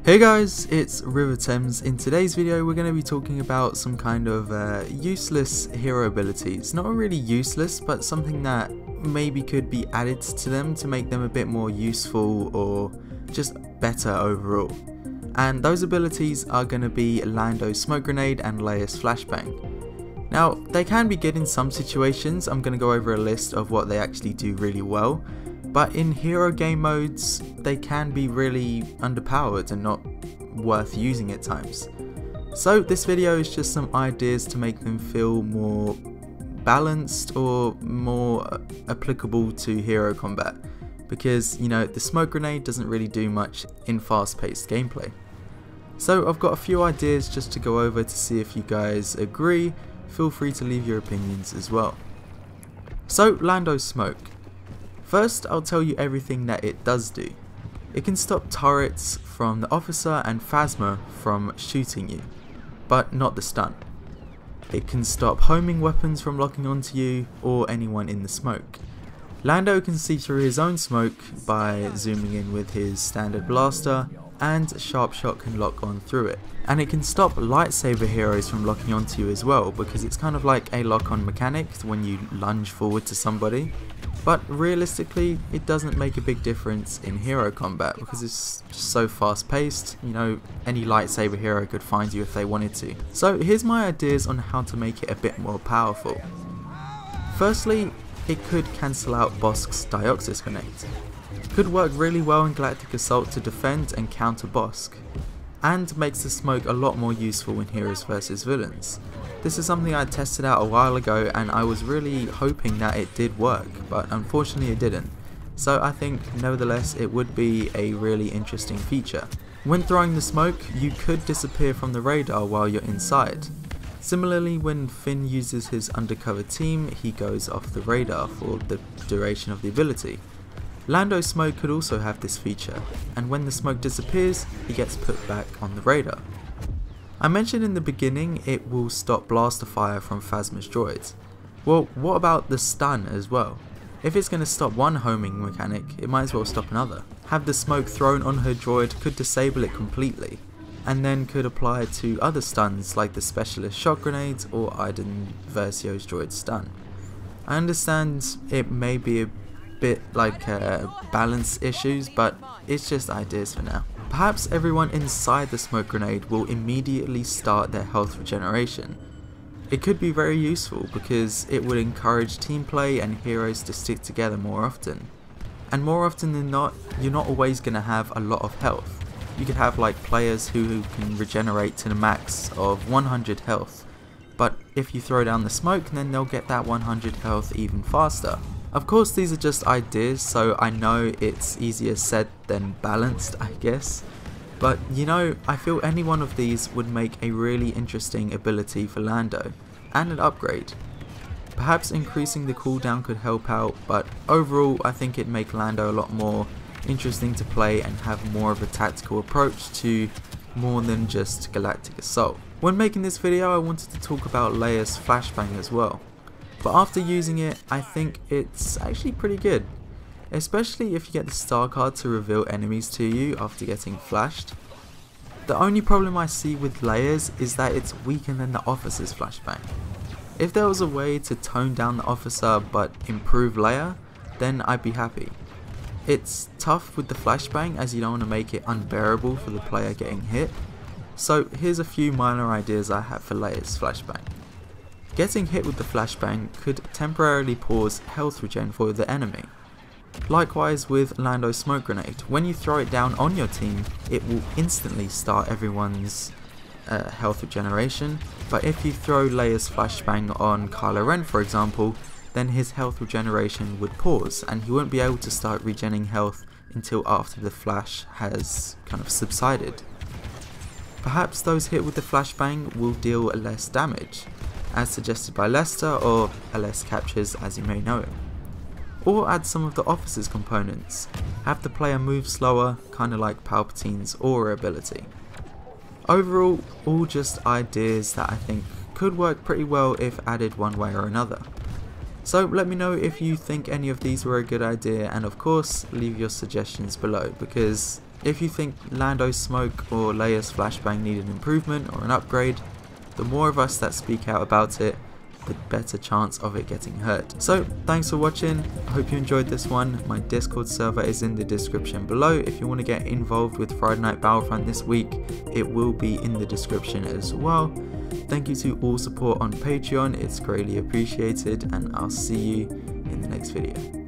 Hey guys, it's Riva. In today's video we're going to be talking about some kind of useless hero abilities. Not really useless, but something that maybe could be added to them to make them a bit more useful or just better overall. And those abilities are going to be Lando Smoke Grenade and Leia's Flashbang. Now, they can be good in some situations. I'm going to go over a list of what they actually do really well. But in hero game modes, they can be really underpowered and not worth using at times. So this video is just some ideas to make them feel more balanced or more applicable to hero combat. Because, you know, the smoke grenade doesn't really do much in fast-paced gameplay. So I've got a few ideas just to go over to see if you guys agree. Feel free to leave your opinions as well. So, Lando Smoke. First, I'll tell you everything that it does do. It can stop turrets from the officer and Phasma from shooting you, but not the stun. It can stop homing weapons from locking onto you or anyone in the smoke. Lando can see through his own smoke by zooming in with his standard blaster, and Sharp Shot can lock on through it. And it can stop lightsaber heroes from locking onto you as well, because it's kind of like a lock-on mechanic when you lunge forward to somebody. But realistically, it doesn't make a big difference in hero combat because it's just so fast paced. You know, any lightsaber hero could find you if they wanted to. So here's my ideas on how to make it a bit more powerful. Firstly, it could cancel out Bossk's Dioxis Grenade. It could work really well in Galactic Assault to defend and counter Bossk, and makes the smoke a lot more useful in heroes versus villains. This is something I tested out a while ago and I was really hoping that it did work, but unfortunately it didn't. So I think nevertheless it would be a really interesting feature. When throwing the smoke, you could disappear from the radar while you're inside. Similarly, when Finn uses his undercover team, he goes off the radar for the duration of the ability. Lando Smoke could also have this feature, and when the smoke disappears, he gets put back on the radar. I mentioned in the beginning it will stop blaster fire from Phasma's droids. Well, what about the stun as well? If it's going to stop one homing mechanic, it might as well stop another. Have the smoke thrown on her droid could disable it completely, and then could apply it to other stuns like the specialist shot grenades or Iden Versio's droid stun. I understand it may be a bit like balance issues, but it's just ideas for now. Perhaps everyone inside the smoke grenade will immediately start their health regeneration. It could be very useful because it would encourage team play and heroes to stick together more often. And more often than not, you're not always going to have a lot of health. You could have like players who can regenerate to the max of 100 health, but if you throw down the smoke, then they'll get that 100 health even faster. Of course, these are just ideas, so I know it's easier said than balanced, I guess. But you know, I feel any one of these would make a really interesting ability for Lando, and an upgrade. Perhaps increasing the cooldown could help out, but overall I think it'd make Lando a lot more interesting to play and have more of a tactical approach to more than just Galactic Assault. When making this video, I wanted to talk about Leia's Flashbang as well. But after using it, I think it's actually pretty good. Especially if you get the star card to reveal enemies to you after getting flashed. The only problem I see with Leia's is that it's weaker than the officer's flashbang. If there was a way to tone down the officer but improve Leia, then I'd be happy. It's tough with the flashbang as you don't want to make it unbearable for the player getting hit. So here's a few minor ideas I have for Leia's flashbang. Getting hit with the flashbang could temporarily pause health regen for the enemy. Likewise with Lando Smoke Grenade, when you throw it down on your team, it will instantly start everyone's health regeneration, but if you throw Leia's flashbang on Kylo Ren for example, then his health regeneration would pause and he won't be able to start regenerating health until after the flash has kind of subsided. Perhaps those hit with the flashbang will deal less damage, as suggested by Lester or LS Captures as you may know him. Or add some of the officer's components, have the player move slower, kinda like Palpatine's aura ability. Overall, all just ideas that I think could work pretty well if added one way or another. So let me know if you think any of these were a good idea, and of course leave your suggestions below, because If you think Lando Smoke or Leia's flashbang need an improvement or an upgrade, the more of us that speak out about it, the better chance of it getting heard. So thanks for watching, I hope you enjoyed this one. My Discord server is in the description below. If you want to get involved with Friday Night Battlefront this week, it will be in the description as well. Thank you to all support on Patreon, it's greatly appreciated, and I'll see you in the next video.